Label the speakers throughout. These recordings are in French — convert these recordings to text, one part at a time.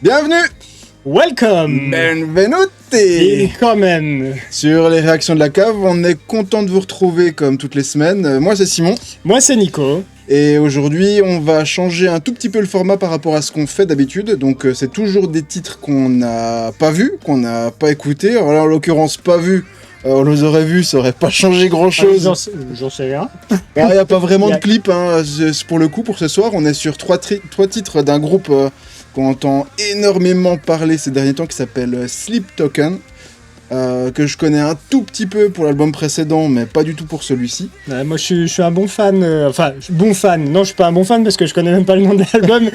Speaker 1: Bienvenue.
Speaker 2: Welcome.
Speaker 1: Benvenuti.
Speaker 2: Willkommen.
Speaker 1: Sur les réactions de la cave, on est content de vous retrouver comme toutes les semaines. Moi c'est Simon.
Speaker 2: Moi c'est Nico.
Speaker 1: Et aujourd'hui on va changer un tout petit peu le format par rapport à ce qu'on fait d'habitude. Donc c'est toujours des titres qu'on n'a pas vus, qu'on n'a pas écoutés. Alors là en l'occurrence pas vus. On les aurait vus, ça aurait pas changé grand chose.
Speaker 2: J'en sais rien.
Speaker 1: Il n'y a pas vraiment de clip hein, pour le coup pour ce soir. On est sur trois titres d'un groupe qu'on entend énormément parler ces derniers temps qui s'appelle Sleep Token. Que je connais un tout petit peu pour l'album précédent, mais pas du tout pour celui-ci.
Speaker 2: Moi je suis un bon fan, bon fan. Non, je suis pas un bon fan parce que je connais même pas le nom de l'album,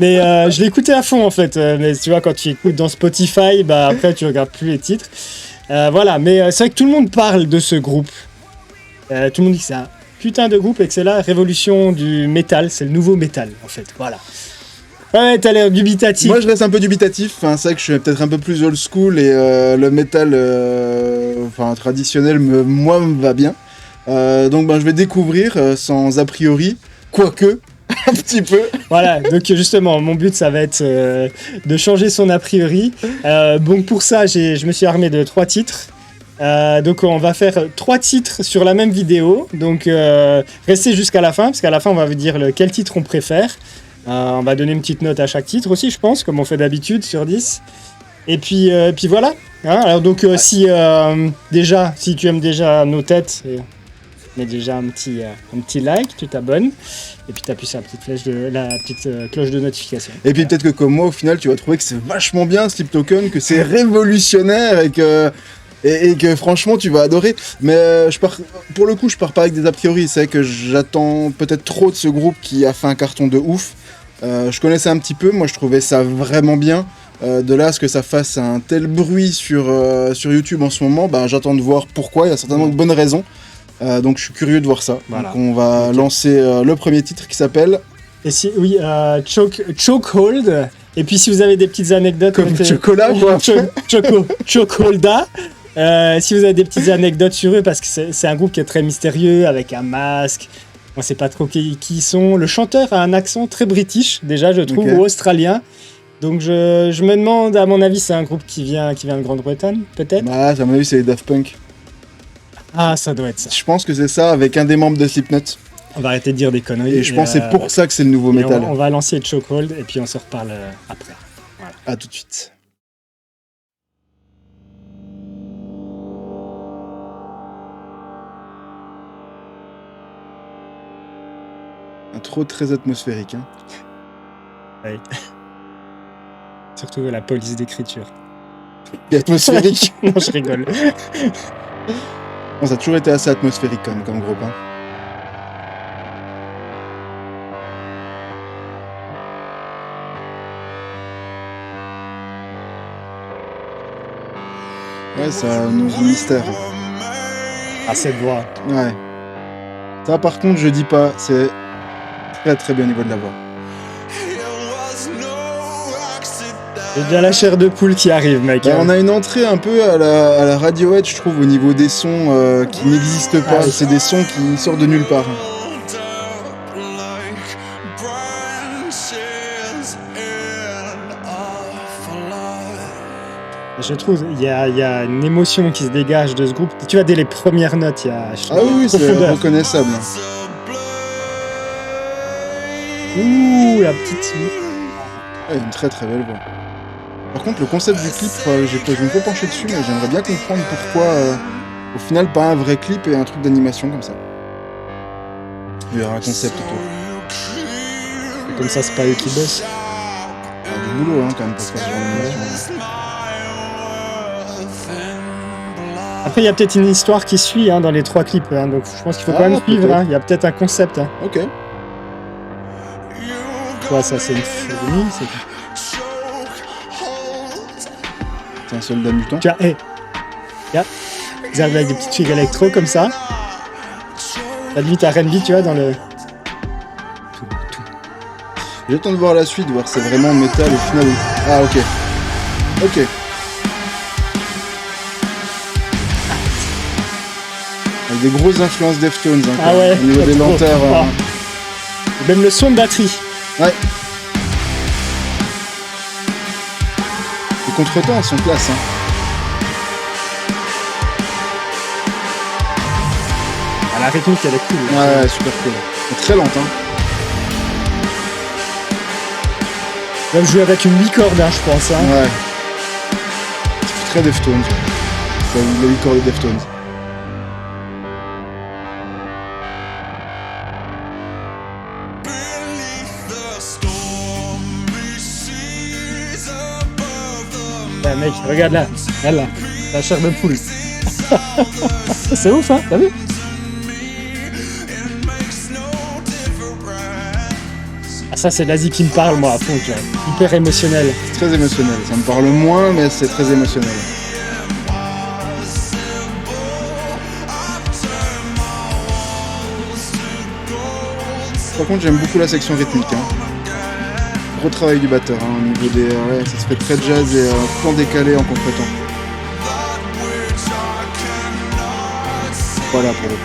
Speaker 2: mais je l'ai écouté à fond en fait. Mais tu vois, quand tu écoutes dans Spotify, bah après tu regardes plus les titres. Voilà, mais c'est vrai que tout le monde parle de ce groupe. Tout le monde dit que c'est un putain de groupe et que c'est la révolution du métal, c'est le nouveau métal en fait. Voilà. Ouais, t'as l'air dubitatif.
Speaker 1: Moi, je reste un peu dubitatif. Enfin, c'est vrai que je suis peut-être un peu plus old school et le métal traditionnel me va bien. Donc, je vais découvrir sans a priori, quoique, un petit peu.
Speaker 2: Voilà, donc justement, mon but, ça va être de changer son a priori. Donc, pour ça, je me suis armé de 3 titres. Donc on va faire 3 titres sur la même vidéo. Donc, restez jusqu'à la fin, parce qu'à la fin, on va vous dire quel titre on préfère. On va donner une petite note à chaque titre aussi, je pense, comme on fait d'habitude sur 10. Et puis voilà. Hein, alors donc si tu aimes déjà nos têtes, mets déjà un petit like, tu t'abonnes, et puis tu appuies sur la petite cloche de notification.
Speaker 1: Et puis peut-être que comme moi, au final, tu vas trouver que c'est vachement bien Sleep Token, que c'est révolutionnaire et que franchement tu vas adorer. Mais pour le coup je pars pas avec des a priori. C'est vrai que j'attends peut-être trop de ce groupe qui a fait un carton de ouf. Je connaissais un petit peu, moi je trouvais ça vraiment bien. De là à ce que ça fasse un tel bruit sur YouTube en ce moment, j'attends de voir pourquoi, il y a certainement de bonnes raisons. Donc je suis curieux de voir ça. Voilà. Donc on va lancer le premier titre qui s'appelle...
Speaker 2: Chokehold. Et puis si vous avez des petites anecdotes...
Speaker 1: Comme chocolat quoi.
Speaker 2: Chocolda. Si vous avez des petites anecdotes sur eux, parce que c'est un groupe qui est très mystérieux, avec un masque, on sait pas trop qui ils sont. Le chanteur a un accent très british, déjà je trouve, ou australien. Donc je me demande, à mon avis, c'est un groupe qui vient de Grande-Bretagne, peut-être.
Speaker 1: À mon avis c'est les Daft Punk.
Speaker 2: Ah, ça doit être ça.
Speaker 1: Je pense que c'est ça, avec un des membres de Slipknot.
Speaker 2: On va arrêter de dire des conneries.
Speaker 1: Et je pense que c'est pour ça que c'est le nouveau métal.
Speaker 2: On va lancer Chokehold, et puis on se reparle après. Voilà.
Speaker 1: À tout de suite. Intro très atmosphérique. Hein.
Speaker 2: Oui. Surtout la police d'écriture.
Speaker 1: Et atmosphérique.
Speaker 2: Non, je rigole.
Speaker 1: Bon, ça a toujours été assez atmosphérique quand même, comme groupe. Hein. Ouais, c'est un nouveau mystère.
Speaker 2: Ah, cette voix.
Speaker 1: Ouais. Ça, par contre, je dis pas, c'est très très bien au niveau de la voix.
Speaker 2: J'ai déjà la chair de poule qui arrive, mec.
Speaker 1: On a une entrée un peu à la Radiohead, je trouve, au niveau des sons qui n'existent pas. C'est des sons qui sortent de nulle part.
Speaker 2: Je trouve il y a une émotion qui se dégage de ce groupe. Tu vois, dès les premières notes, il y a...
Speaker 1: Ah oui, c'est reconnaissable.
Speaker 2: Ouh, la petite...
Speaker 1: Ouais, une très très belle voix. Par contre, le concept du clip, je vais me pas pencher dessus, mais j'aimerais bien comprendre pourquoi, au final, pas un vrai clip et un truc d'animation comme ça. Il y aura un concept autour.
Speaker 2: Et comme ça, c'est pas eux qui bossent.
Speaker 1: Il y a du boulot, quand même, pour faire ce genre d'animation.
Speaker 2: Après, il y a peut-être une histoire qui suit dans les 3 clips, donc je pense qu'il faut quand même suivre. Il y a peut-être un concept.
Speaker 1: Ok.
Speaker 2: Quoi, ça, c'est une fourmi,
Speaker 1: C'est un soldat mutant.
Speaker 2: Tu vois, ils arrivent avec des petites filles électro comme ça. La limite à R&B, tu vois, dans le...
Speaker 1: J'ai le temps de voir la suite, voir si c'est vraiment métal au final. Ah, ok. Ok. Avec des grosses influences Deftones, au niveau des lenteurs.
Speaker 2: Même le son de batterie.
Speaker 1: Ouais. contretemps, elles sont classe. Hein.
Speaker 2: Ah, la rythmique, elle est cool.
Speaker 1: Ouais, super cool. Elle est très lente. Hein.
Speaker 2: Là, je joue avec une 8 cordes, hein, je pense. Hein.
Speaker 1: Ouais. C'est très Deftones. C'est le 8 cordes de Deftones.
Speaker 2: Ouais, mec, regarde là. Regarde là. La chair de poule. C'est ouf, hein, t'as vu? Ah, ça, c'est l'Asie qui me parle, moi, à fond, tu vois. Hyper émotionnel.
Speaker 1: C'est très émotionnel. Ça me parle moins, mais c'est très émotionnel. Par contre, j'aime beaucoup la section rythmique. Hein. Gros travail du batteur hein, au niveau des. Ouais, ça se fait très jazz et plan décalé en contretemps. Voilà pour le coup.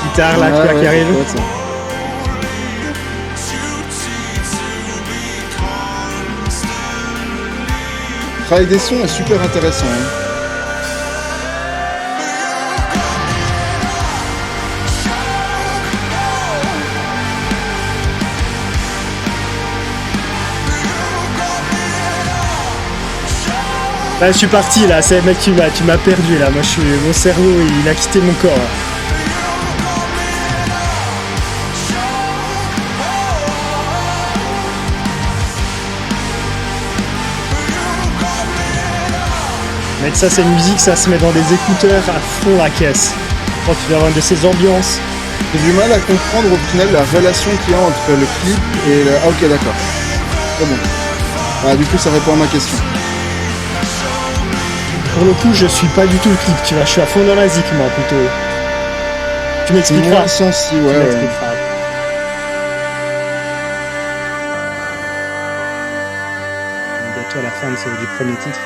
Speaker 2: Guitare là, qui arrive.
Speaker 1: Ouais, ça. Le travail des sons est super intéressant. Hein.
Speaker 2: Là, je suis parti là, c'est mec, tu m'as perdu là. Moi, mon cerveau, il a quitté mon corps. Là. Mec, ça c'est une musique, ça se met dans des écouteurs à fond la caisse. Quand tu dois avoir de ces ambiances.
Speaker 1: J'ai du mal à comprendre au final la relation qu'il y a entre le clip et le... Ah ok d'accord. C'est bon. Ah, du coup ça répond à ma question.
Speaker 2: Pour le coup, je suis pas du tout le clip, tu vois, je suis à fond dans la zik moi plutôt. Tu m'expliqueras.
Speaker 1: Moins sensible, ouais.
Speaker 2: Tu m'expliqueras. Bientôt à la fin du premier titre.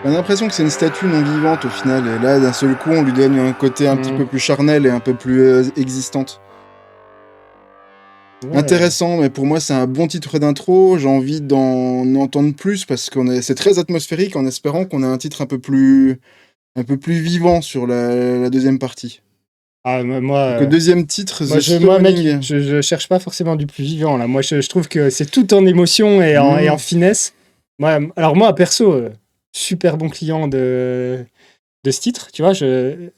Speaker 1: On a l'impression que c'est une statue non vivante au final, et là d'un seul coup on lui donne un côté un petit peu plus charnel et un peu plus existante. Ouais. Intéressant, mais pour moi c'est un bon titre d'intro, j'ai envie d'en entendre plus parce que c'est très atmosphérique en espérant qu'on ait un titre un peu plus vivant sur la deuxième partie.
Speaker 2: Ah, moi,
Speaker 1: le deuxième titre,
Speaker 2: moi mec, je cherche pas forcément du plus vivant là, moi je trouve que c'est tout en émotion et en finesse. Alors moi perso... super bon client de ce titre, tu vois, j'avais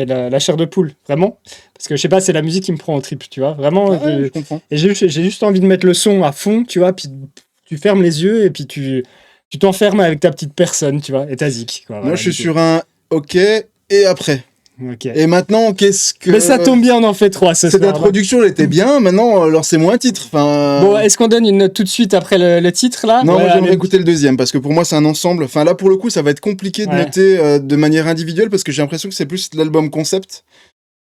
Speaker 2: la chair de poule, vraiment, parce que je sais pas, c'est la musique qui me prend au trip, tu vois, vraiment,
Speaker 1: je comprends.
Speaker 2: Et j'ai juste envie de mettre le son à fond, tu vois, puis tu fermes les yeux et puis tu t'enfermes avec ta petite personne, tu vois, et ta zik, quoi.
Speaker 1: Moi, je suis sur un ok, et après.
Speaker 2: Okay.
Speaker 1: Et maintenant, qu'est-ce que...
Speaker 2: Mais ça tombe bien, on en fait 3 ce soir.
Speaker 1: Cette introduction, elle était bien, maintenant, lancez-moi un titre. Enfin...
Speaker 2: Bon, est-ce qu'on donne une note tout de suite après le titre, là?
Speaker 1: Non, j'aimerais écouter le deuxième, parce que pour moi, c'est un ensemble. Enfin, là, pour le coup, ça va être compliqué de noter de manière individuelle, parce que j'ai l'impression que c'est plus l'album concept,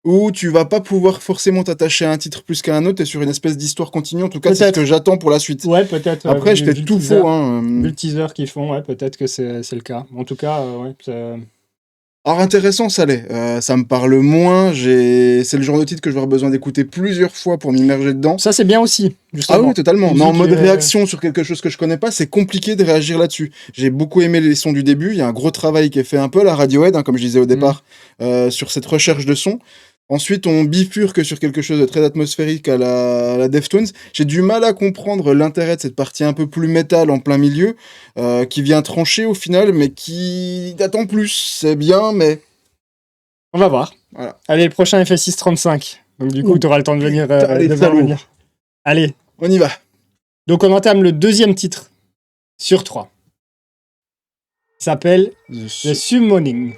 Speaker 1: où tu vas pas pouvoir forcément t'attacher à un titre plus qu'à un autre, et sur une espèce d'histoire continue. En tout cas, c'est ce que j'attends pour la suite.
Speaker 2: Ouais, peut-être.
Speaker 1: Après, je fais tout faux. Hein.
Speaker 2: Vu le teaser qu'ils font, ouais, peut-être que c'est le cas. En tout cas, ouais,
Speaker 1: Alors intéressant, ça l'est. Ça me parle moins. C'est le genre de titre que je vais avoir besoin d'écouter plusieurs fois pour m'immerger dedans.
Speaker 2: Ça, c'est bien aussi, justement.
Speaker 1: Ah oui, totalement. Mais en mode réaction sur quelque chose que je connais pas, c'est compliqué de réagir là-dessus. J'ai beaucoup aimé les sons du début. Il y a un gros travail qui est fait un peu à la Radiohead, hein, comme je disais au départ, sur cette recherche de son. Ensuite, on bifurque sur quelque chose de très atmosphérique à la Deftones. J'ai du mal à comprendre l'intérêt de cette partie un peu plus métal en plein milieu, qui vient trancher au final, mais qui attend plus. C'est bien, mais...
Speaker 2: On va voir. Voilà. Allez, le prochain FS6 35. Donc du coup, tu auras le temps de venir. Allez.
Speaker 1: On y va.
Speaker 2: Donc on entame le deuxième titre sur 3. Il s'appelle The Summoning.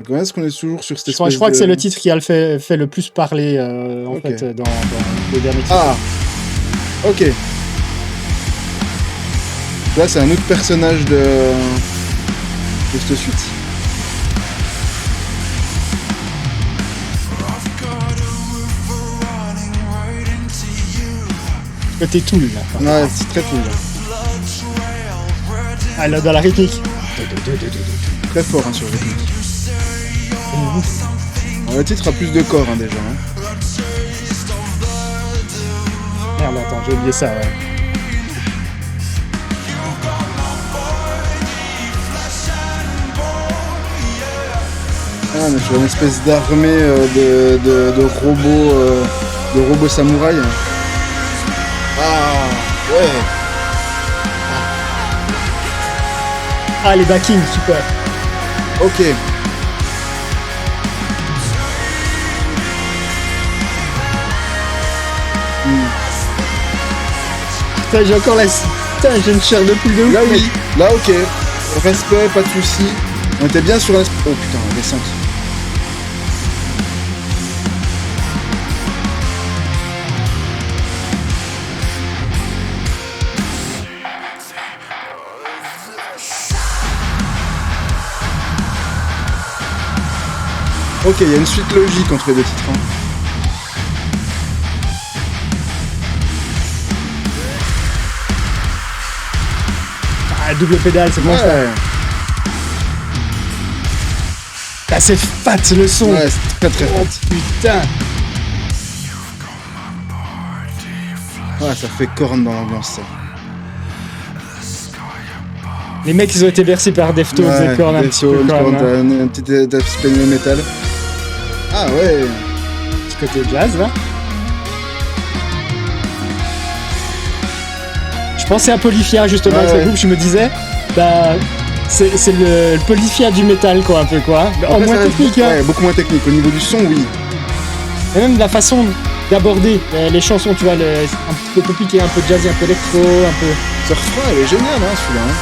Speaker 1: Comment est-ce qu'on est toujours sur cette
Speaker 2: Je crois que c'est le titre qui a fait le plus parler en fait dans les derniers titres.
Speaker 1: Ah, ok. Là, c'est un autre personnage de cette suite.
Speaker 2: Côté Tool là.
Speaker 1: Ouais, c'est très cool.
Speaker 2: Ah, là, dans la rythmique.
Speaker 1: Très fort hein, sur le rythmique. Alors, le titre a plus de corps hein, déjà. Hein.
Speaker 2: Merde, attends, j'ai oublié ça, ouais.
Speaker 1: Ah, mais sur une espèce d'armée de robots samouraïs. Ah, ouais.
Speaker 2: Ah, les backings, super.
Speaker 1: Ok.
Speaker 2: Putain, j'ai encore la... Putain, j'ai une chair de poule de ouf.
Speaker 1: Là, oui. Là, ok. Respect, pas de soucis. On était bien sur un... Oh putain, la descente. Ok, il y a une suite logique entre les deux titres. Hein.
Speaker 2: Ah, double pédale, c'est bon ça. Ah, c'est fat le son.
Speaker 1: Ouais, c'est très très fort.
Speaker 2: Oh putain.
Speaker 1: Ouais, ça fait corne dans l'ambiance ça.
Speaker 2: Les mecs, ils ont été bercés par Deftones,
Speaker 1: Ouais,
Speaker 2: des cornes un petit peu quand même.
Speaker 1: un petit aspect métal. Ah ouais.
Speaker 2: Petit côté jazz là. Je pensais à Polyphia justement avec ce groupe, je me disais, bah c'est le Polyphia du métal quoi un peu quoi. En moins technique hein.
Speaker 1: Ouais, beaucoup moins technique. Au niveau du son, oui.
Speaker 2: Et même la façon d'aborder les chansons, tu vois, un petit peu compliqué, un peu jazzy, un peu électro, un peu.
Speaker 1: Ce refrain, il est génial hein, celui-là. Hein.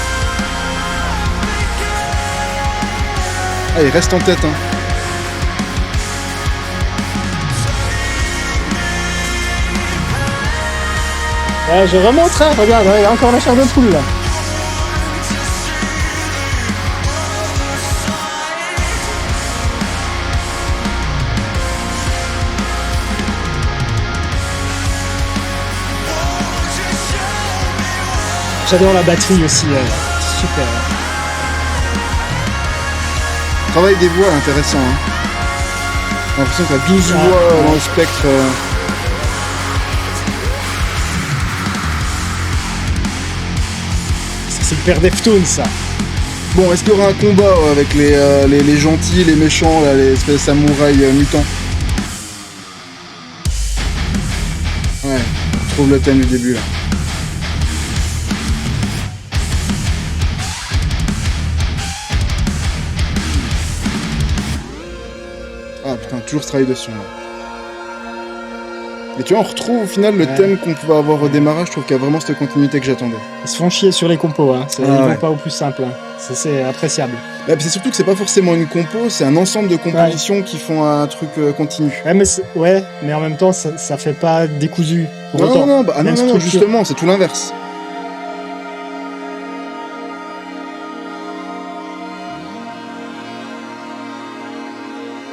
Speaker 1: Ah, il reste en tête hein.
Speaker 2: Ouais, je remonte, hein, regarde, il y a encore la chair de poule là. J'adore la batterie aussi, super.
Speaker 1: Travail des voix intéressant. Hein. J'ai l'impression que t'as 12 voix dans le spectre.
Speaker 2: C'est le père Deftones ça.
Speaker 1: Bon, est-ce qu'il y aura un combat avec les gentils, les méchants, là, les espèces de samouraïs mutants? Ouais, je trouve le thème du début là. Ah putain, toujours ce travail de son là. Et tu vois, on retrouve au final le thème qu'on pouvait avoir au démarrage. Je trouve qu'il y a vraiment cette continuité que j'attendais.
Speaker 2: Ils se font chier sur les compos, hein. Ils vont pas au plus simple. Hein. C'est appréciable.
Speaker 1: Bah, c'est surtout que c'est pas forcément une compo, c'est un ensemble de compositions qui font un truc continu.
Speaker 2: Ouais, mais en même temps, ça fait pas décousu. Pour
Speaker 1: Non,
Speaker 2: autant.
Speaker 1: non, justement, c'est tout l'inverse.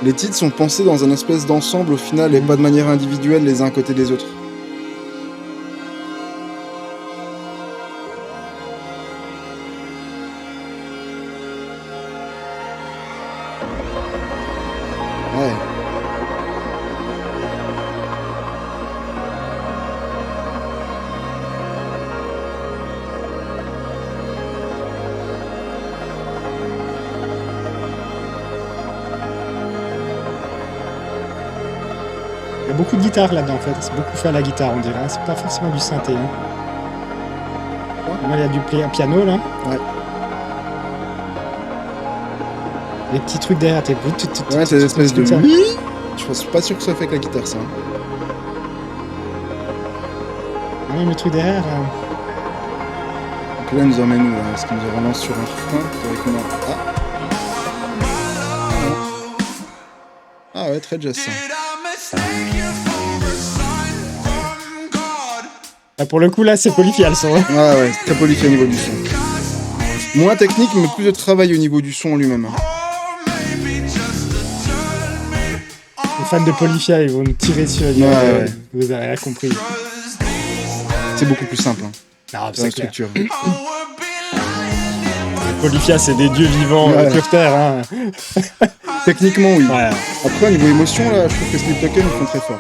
Speaker 1: Les titres sont pensés dans un espèce d'ensemble au final et pas de manière individuelle les uns à côté des autres. Ouais.
Speaker 2: Il y a beaucoup de guitare là-dedans en fait. C'est beaucoup fait à la guitare, on dirait. C'est pas forcément du synthé. Hein. Là, il y a du piano là.
Speaker 1: Ouais.
Speaker 2: Les petits trucs derrière, t'es.
Speaker 1: Ouais, c'est des espèces de.
Speaker 2: Ça.
Speaker 1: Je suis pas sûr que ça fait avec la guitare ça.
Speaker 2: Même le truc derrière.
Speaker 1: Donc là, il nous emmène où là? Est-ce qu'il nous relance sur un refrain? Ah ouais, très jazz ça.
Speaker 2: Ah, pour le coup là, c'est Polyphia le son. Hein.
Speaker 1: Ah ouais, très polyphé au niveau du son. Moins technique, mais plus de travail au niveau du son lui-même.
Speaker 2: Les fans de Polyphia, ils vont nous tirer sur les
Speaker 1: ouais.
Speaker 2: Vous avez rien compris.
Speaker 1: C'est beaucoup plus simple. Hein.
Speaker 2: Non,
Speaker 1: C'est la structure.
Speaker 2: Polyphia, c'est des dieux vivants sur Terre. Hein.
Speaker 1: Techniquement, oui.
Speaker 2: Ouais.
Speaker 1: Après, au niveau émotion, là, je trouve que Sleep Token, ils font très fort.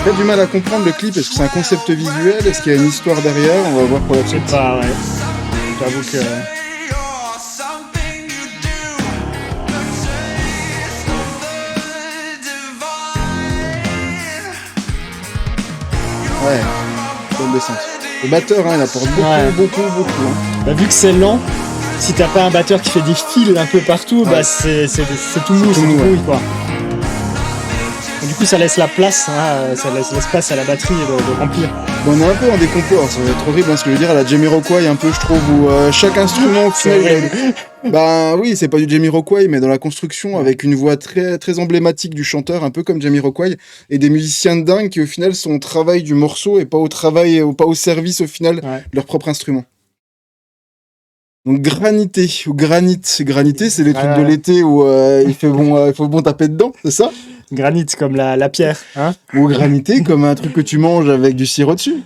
Speaker 1: J'ai du mal à comprendre le clip. Est-ce que c'est un concept visuel? Est-ce qu'il y a une histoire derrière? On va voir pour la
Speaker 2: Je
Speaker 1: suite.
Speaker 2: sais pas, ouais. J'avoue que.
Speaker 1: Ouais, bonne descente. Le batteur, hein, il apporte beaucoup. Hein.
Speaker 2: Bah, vu que c'est lent, si t'as pas un batteur qui fait des fils un peu partout, bah c'est tout mou, c'est tout mouille, quoi. Et du coup, ça laisse la place, hein, ça laisse l'espace à la batterie de remplir.
Speaker 1: Bon, on est un peu en décompo, alors ça va être horrible, hein, ce que je veux dire, à la Jamiroquai, un peu, je trouve, où chaque instrument, au final, bah oui, c'est pas du Jamiroquai, mais dans la construction, avec une voix très, très emblématique du chanteur, un peu comme Jamiroquai, et des musiciens de dingue qui, au final, sont au travail du morceau et pas au travail, pas au service, au final, de leur propre instrument. Donc granité ou granité, c'est les trucs de l'été où il faut bon taper dedans, c'est ça?
Speaker 2: Granit comme la pierre, hein?
Speaker 1: Ou granité comme un truc que tu manges avec du sirop dessus.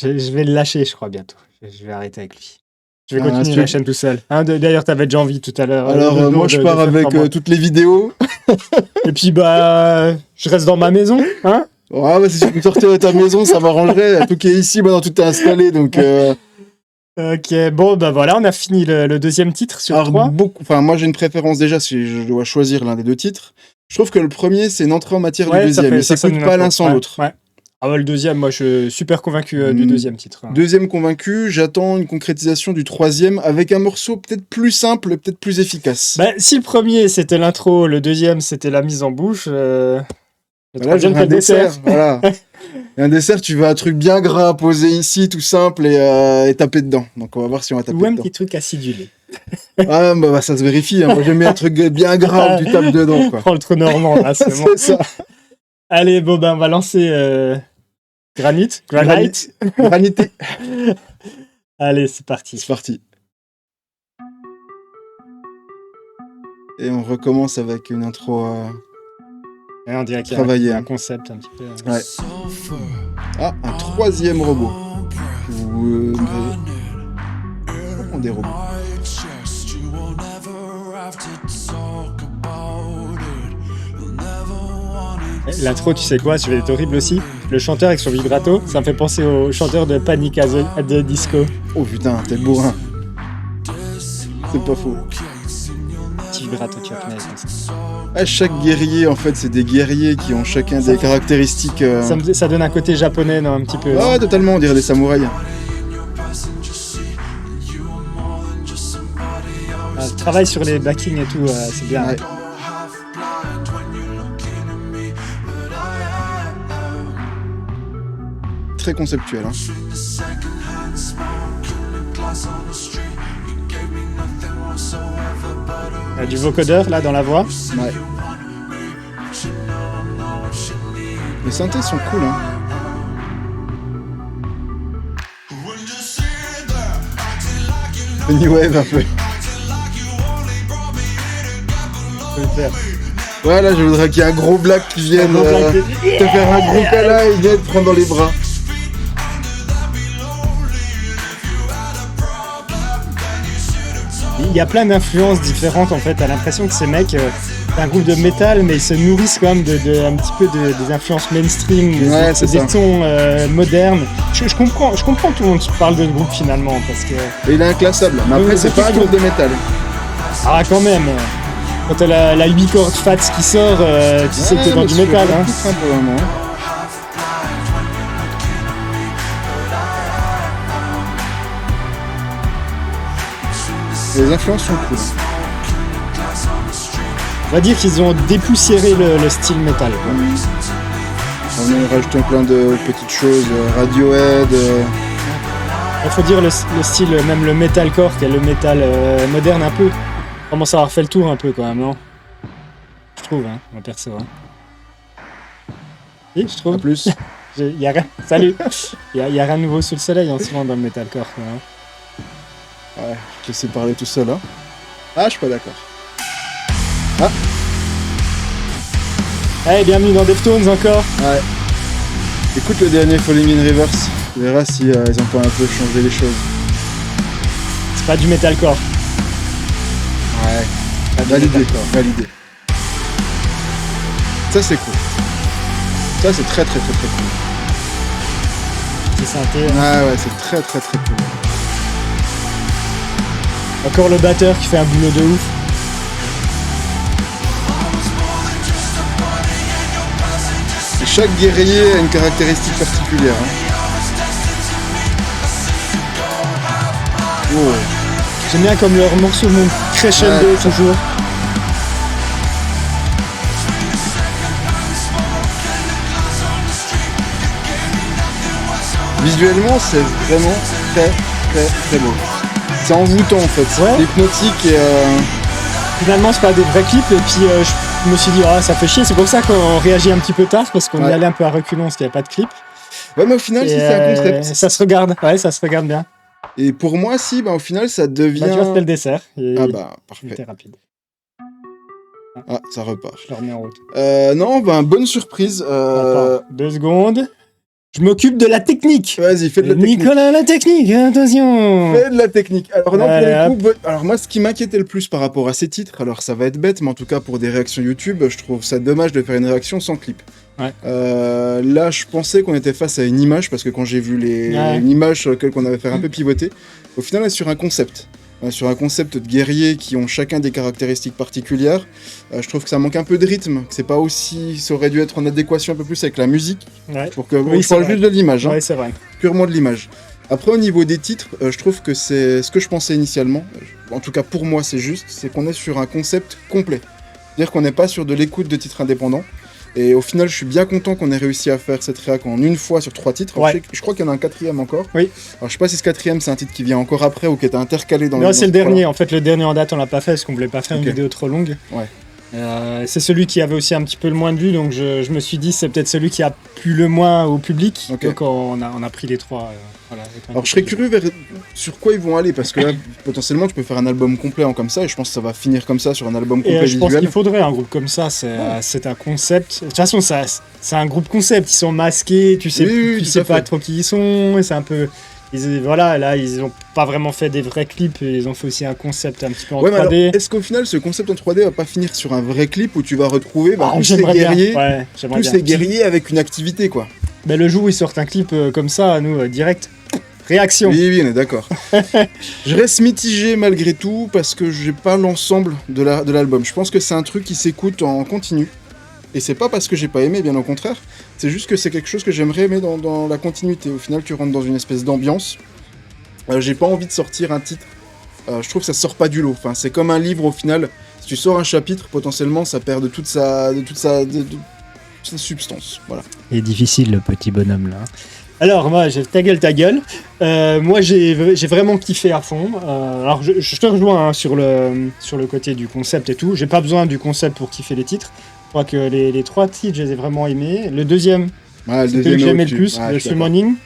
Speaker 2: Je vais le lâcher, je crois, bientôt. Je vais arrêter avec lui. Je vais continuer la chaîne tout seul. Hein, d'ailleurs, t'avais déjà envie tout à l'heure.
Speaker 1: Alors moi, je pars avec toutes les vidéos.
Speaker 2: Et puis bah, je reste dans ma maison, hein?
Speaker 1: Ouais, bah, si tu peux sortir de ta maison, ça m'arrangerait. Tout qui est ici, maintenant tout est installé, donc.
Speaker 2: Ok, bon, bah voilà, on a fini le deuxième titre sur 3.
Speaker 1: Enfin, moi j'ai une préférence déjà si je dois choisir l'un des deux titres. Je trouve que le premier, c'est une entrée en matière du deuxième. Il s'écoute pas l'un sans l'autre.
Speaker 2: Ouais. Ah ouais, le deuxième, moi je suis super convaincu du deuxième titre. Hein.
Speaker 1: Deuxième convaincu, j'attends une concrétisation du troisième avec un morceau peut-être plus simple et peut-être plus efficace.
Speaker 2: Bah, si le premier c'était l'intro, le deuxième c'était la mise en bouche, le troisième c'est le dessert.
Speaker 1: Voilà. Et un dessert, tu veux un truc bien gras posé ici, tout simple et taper dedans. Donc on va voir si on va taper dedans.
Speaker 2: Ou un petit truc acidulé.
Speaker 1: Ah bah ça se vérifie. Hein. Moi j'aime bien un truc bien gras où tu tapes dedans. Quoi.
Speaker 2: Prends le trou normand là, c'est bon.
Speaker 1: C'est ça.
Speaker 2: Allez, bon ben on va lancer Granite.
Speaker 1: Granité.
Speaker 2: Allez, c'est parti.
Speaker 1: C'est parti. Et on recommence avec une intro.
Speaker 2: Et on dirait qu'il y a un concept un petit peu.
Speaker 1: Ouais. Ah, un troisième robot. Des robots.
Speaker 2: L'intro, tu sais quoi, je vais être horrible aussi. Le chanteur avec son vibrato, ça me fait penser au chanteur de Panic at the Disco.
Speaker 1: Oh putain, t'es bourrin. C'est pas faux.
Speaker 2: Petit vibrato, tu vas connaître ça.
Speaker 1: Ah, chaque guerrier, en fait, c'est des guerriers qui ont chacun des caractéristiques.
Speaker 2: Ça donne un côté japonais, non, un petit peu.
Speaker 1: Ah ouais, totalement, on dirait des samouraïs.
Speaker 2: Le travail sur les backings et tout, c'est bien.
Speaker 1: Ouais. Très conceptuel. Hein.
Speaker 2: Il y a du vocodeur là dans la voix.
Speaker 1: Ouais. Les synthés sont cool. Hein. New Wave un peu. Ouais, là je voudrais qu'il y ait un gros black qui vienne te faire un gros câlin et vienne te prendre dans les bras.
Speaker 2: Il y a plein d'influences différentes en fait. T'as l'impression que ces mecs, c'est un groupe de métal, mais ils se nourrissent quand même un petit peu des influences mainstream, des tons modernes. Je comprends que tout le monde parle de ce groupe finalement parce que.
Speaker 1: Et il est inclassable. Mais après, c'est pas un groupe de métal.
Speaker 2: Ah quand même. Quand t'as la 8 cordes Fats qui sort, tu sais que t'es dans du métal. Hein.
Speaker 1: Un peu, vraiment, hein. Les influences sont cool.
Speaker 2: On va dire qu'ils ont dépoussiéré le style métal.
Speaker 1: On a rajouté plein de petites choses, Radiohead.
Speaker 2: Il faut dire le style, même le metalcore, qui est le métal moderne un peu. On commence à avoir fait le tour un peu quand même, non? Je trouve, hein, mon perso. Hein. Oui, je trouve.
Speaker 1: A plus.
Speaker 2: Y a rien. Salut. Y a rien de nouveau sous le soleil en ce moment dans le metalcore. Quoi, hein.
Speaker 1: Ouais, je te laisse parler tout seul, hein. Ah, je suis pas d'accord. Ah.
Speaker 2: Hey, bienvenue dans Deftones encore.
Speaker 1: Ouais. Écoute le dernier Falling in Reverse. Tu verras si ils ont pas un peu changé les choses.
Speaker 2: C'est pas du metalcore.
Speaker 1: Ouais. Validé. Ça, c'est cool. Ça, c'est très cool.
Speaker 2: C'est synthé.
Speaker 1: Ah ouais, c'est très cool.
Speaker 2: Encore le batteur qui fait un boulot de ouf.
Speaker 1: Et chaque guerrier a une caractéristique particulière. Hein. Oh.
Speaker 2: J'aime bien comme leurs morceaux montent crescendo toujours.
Speaker 1: Visuellement, c'est vraiment très beau. C'est envoûtant en fait, c'est hypnotique et
Speaker 2: Finalement, c'est pas des vrais clips et puis je me suis dit ça fait chier. C'est pour ça qu'on réagit un petit peu tard parce qu'on y allait un peu à reculons parce qu'il n'y avait pas de clip.
Speaker 1: Ouais, mais au final, si c'est un concept.
Speaker 2: Ça se regarde, ça se regarde bien.
Speaker 1: Et pour moi, au final, ça devient.
Speaker 2: Tu vois, c'était le dessert.
Speaker 1: Parfait.
Speaker 2: C'était rapide.
Speaker 1: Ah, ça repart.
Speaker 2: Je le remets en route.
Speaker 1: Non, bonne surprise.
Speaker 2: Attends, 2 secondes. Je m'occupe de la technique.
Speaker 1: Vas-y, fais de la technique.
Speaker 2: Nicolas, la technique, attention.
Speaker 1: Fais de la technique. Alors non, pour le coup, alors moi, ce qui m'inquiétait le plus par rapport à ces titres, alors ça va être bête, mais en tout cas pour des réactions YouTube, je trouve ça dommage de faire une réaction sans clip.
Speaker 2: Ouais.
Speaker 1: Là, je pensais qu'on était face à une image, parce que quand j'ai vu une image sur laquelle on avait fait un peu pivoter, au final, on est sur un concept. Sur un concept de guerriers qui ont chacun des caractéristiques particulières. Je trouve que ça manque un peu de rythme, que c'est pas aussi... Ça aurait dû être en adéquation un peu plus avec la musique.
Speaker 2: Ouais.
Speaker 1: Pour que, je parle juste de l'image.
Speaker 2: Ouais, c'est vrai.
Speaker 1: Purement de l'image. Après, au niveau des titres, je trouve que c'est ce que je pensais initialement. En tout cas, pour moi, c'est juste. C'est qu'on est sur un concept complet. C'est-à-dire qu'on n'est pas sur de l'écoute de titres indépendants. Et au final, je suis bien content qu'on ait réussi à faire cette réac en une fois sur 3 titres. Alors, je crois qu'il y en a un 4e encore.
Speaker 2: Oui.
Speaker 1: Alors, je sais pas si ce 4e, c'est un titre qui vient encore après ou qui est intercalé dans le...
Speaker 2: Non, c'est le dernier. En fait, le dernier en date, on l'a pas fait parce qu'on voulait pas faire une vidéo trop longue.
Speaker 1: Ouais.
Speaker 2: C'est celui qui avait aussi un petit peu le moins de vues, donc je me suis dit c'est peut-être celui qui a plu le moins au public. Okay. Donc on a pris les 3. Voilà,
Speaker 1: alors je serais curieux sur quoi ils vont aller, parce que là potentiellement tu peux faire un album complet en comme ça, et je pense que ça va finir comme ça sur un album complet visuel.
Speaker 2: Je pense qu'il faudrait un groupe comme ça, c'est un concept. De toute façon c'est un groupe concept, ils sont masqués, tu sais pas trop qui ils sont, et c'est un peu... là, ils ont pas vraiment fait des vrais clips, et ils ont fait aussi un concept un petit peu en 3D.
Speaker 1: Alors, est-ce qu'au final, ce concept en 3D va pas finir sur un vrai clip où tu vas retrouver tous ces guerriers avec une activité, quoi.
Speaker 2: Le jour où ils sortent un clip comme ça, nous, direct, réaction.
Speaker 1: Oui, on est d'accord. Je reste mitigé malgré tout, parce que j'ai pas l'ensemble de l'album. Je pense que c'est un truc qui s'écoute en continu. Et c'est pas parce que j'ai pas aimé, bien au contraire. C'est juste que c'est quelque chose que j'aimerais aimer dans la continuité. Au final, tu rentres dans une espèce d'ambiance. J'ai pas envie de sortir un titre. Je trouve que ça sort pas du lot. Enfin, c'est comme un livre au final. Si tu sors un chapitre, potentiellement, ça perd de toute sa substance. Voilà.
Speaker 2: Il est difficile, le petit bonhomme là. Alors moi, ta gueule. Moi, j'ai vraiment kiffé à fond. Alors je te rejoins sur le côté du concept et tout. J'ai pas besoin du concept pour kiffer les titres. Je crois que les 3 titres, je les ai vraiment aimés. Le deuxième,
Speaker 1: le
Speaker 2: deuxième que j'aimais le plus, le Summoning.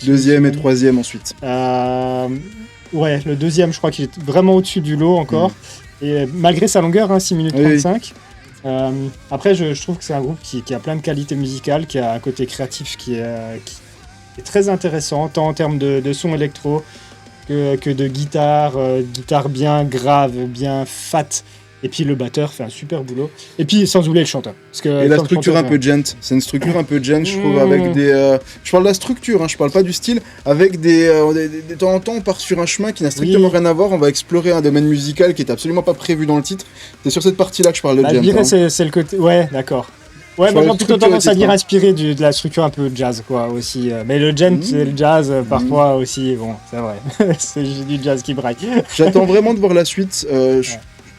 Speaker 1: Deuxième et 3e ensuite.
Speaker 2: Le deuxième, je crois qu'il est vraiment au-dessus du lot encore. Et malgré sa longueur, 6 minutes 35. Après, je trouve que c'est un groupe qui a plein de qualités musicales, qui a un côté créatif qui est très intéressant, tant en termes de son électro que de guitare bien grave, bien fat. Et puis le batteur fait un super boulot. Et puis sans oublier le chanteur.
Speaker 1: Et la structure un peu gent. C'est une structure un peu gent, je trouve, avec des... Je parle de la structure, je parle pas du style. Avec de temps en temps, on part sur un chemin qui n'a strictement rien à voir. On va explorer un domaine musical qui est absolument pas prévu dans le titre. C'est sur cette partie-là que je parle de gent.
Speaker 2: Je dirais c'est le côté... Ouais, d'accord. Ouais, moi j'ai plutôt tendance à dire inspiré de la structure un peu jazz, quoi, aussi. Mais le gent et le jazz, parfois aussi, bon, c'est vrai. C'est du jazz qui braille.
Speaker 1: J'attends vraiment de voir la suite.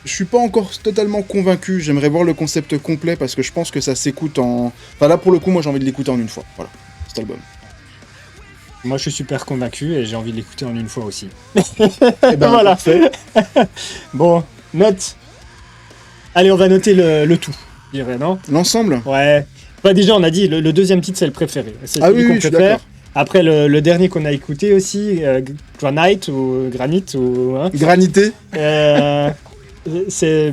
Speaker 1: Je suis pas encore totalement convaincu, j'aimerais voir le concept complet parce que je pense que ça s'écoute en... Enfin là pour le coup moi j'ai envie de l'écouter en une fois, voilà, cet album.
Speaker 2: Moi je suis super convaincu et j'ai envie de l'écouter en une fois aussi.
Speaker 1: Et ben voilà.
Speaker 2: Bon, note. Allez on va noter le tout, je dirais, non ?
Speaker 1: L'ensemble ?
Speaker 2: Ouais. Déjà on a dit le deuxième titre c'est le préféré, c'est celui qu'on préfère. Après, le dernier qu'on a écouté aussi, Granite ou Granit ou hein,
Speaker 1: Granité.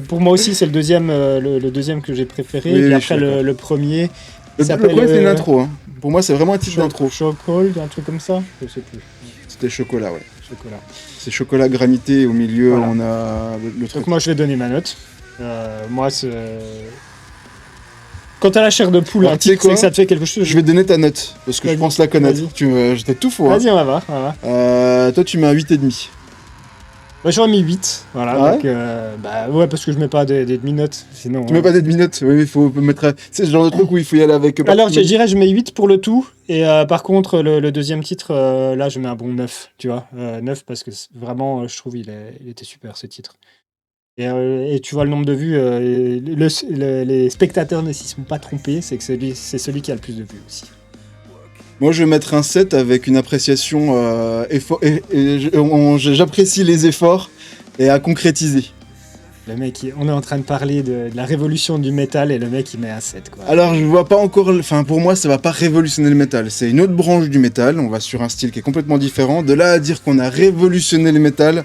Speaker 2: pour moi aussi c'est le deuxième, le deuxième que j'ai préféré.
Speaker 1: Oui,
Speaker 2: Et
Speaker 1: oui,
Speaker 2: après
Speaker 1: je suis d'accord.
Speaker 2: le premier.
Speaker 1: Le
Speaker 2: s'appelle,
Speaker 1: premier, c'est une intro. Hein. Pour moi, c'est vraiment un titre d'intro.
Speaker 2: Chocolat, un truc comme ça. Je sais plus.
Speaker 1: C'était chocolat, ouais.
Speaker 2: Chocolat.
Speaker 1: C'est chocolat granité. Au milieu,
Speaker 2: Voilà.
Speaker 1: on a le truc.
Speaker 2: Donc moi je vais donner ma note. Moi c'est. Quand t'as la chair de poule,
Speaker 1: Alors,
Speaker 2: un
Speaker 1: tu sais
Speaker 2: titre, c'est
Speaker 1: quoi
Speaker 2: que ça te fait quelque chose.
Speaker 1: Je vais te donner ta note, parce que je
Speaker 2: Vas-y,
Speaker 1: pense la connaître.
Speaker 2: vas-y.
Speaker 1: J'étais tout faux. Hein.
Speaker 2: Vas-y, on va voir.
Speaker 1: Toi, tu mets un 8,5.
Speaker 2: Bah, j'aurais mis 8. Voilà.
Speaker 1: Ah ouais
Speaker 2: Donc, bah ouais, parce que je mets pas des demi-notes. Sinon.
Speaker 1: Tu mets pas des demi-notes. Oui, il faut mettre. C'est ce genre de truc où il faut y aller avec.
Speaker 2: Alors, je dirais, je mets 8 pour le tout. Et par contre, le deuxième titre, là, je mets un bon 9. Tu vois, 9 parce que vraiment, je trouve il était super ce titre. Et tu vois le nombre de vues, les spectateurs ne s'y sont pas trompés, c'est que c'est celui qui a le plus de vues aussi.
Speaker 1: Moi, je vais mettre un 7 avec une appréciation j'apprécie les efforts et à concrétiser.
Speaker 2: Le mec, on est en train de parler de la révolution du métal et le mec il met un 7 quoi.
Speaker 1: Alors, je vois pas encore. Enfin, pour moi, ça va pas révolutionner le métal. C'est une autre branche du métal. On va sur un style qui est complètement différent. De là à dire qu'on a révolutionné le métal,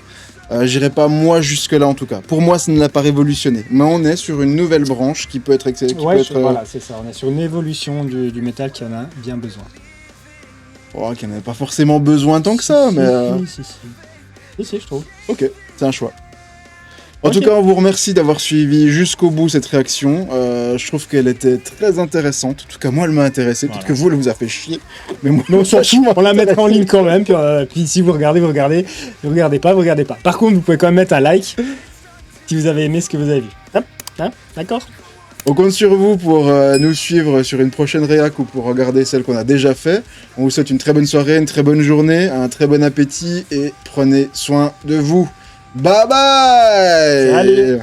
Speaker 1: j'irai pas moi jusque-là en tout cas. Pour moi, ça ne l'a pas révolutionné. Mais on est sur une nouvelle branche qui peut être
Speaker 2: Voilà, c'est ça. On est sur une évolution du métal qui en a bien besoin.
Speaker 1: Qui n'en avait pas forcément besoin tant que ça, mais.
Speaker 2: Si, je trouve.
Speaker 1: Ok, c'est un choix. En
Speaker 2: Ok.
Speaker 1: tout cas, on vous remercie d'avoir suivi jusqu'au bout cette réaction. Je trouve qu'elle était très intéressante. En tout cas, moi, elle m'a intéressé. Peut-être que vous, elle vous a fait chier. Mais moi,
Speaker 2: Mais on s'en fout, on la mettra en ligne quand même. Puis si vous regardez, vous regardez. Ne regardez pas, vous regardez pas. Par contre, vous pouvez quand même mettre un like si vous avez aimé ce que vous avez vu. Hein, d'accord.
Speaker 1: On compte sur vous pour nous suivre sur une prochaine réac ou pour regarder celle qu'on a déjà fait. On vous souhaite une très bonne soirée, une très bonne journée, un très bon appétit et prenez soin de vous. Bye bye.
Speaker 2: Salut.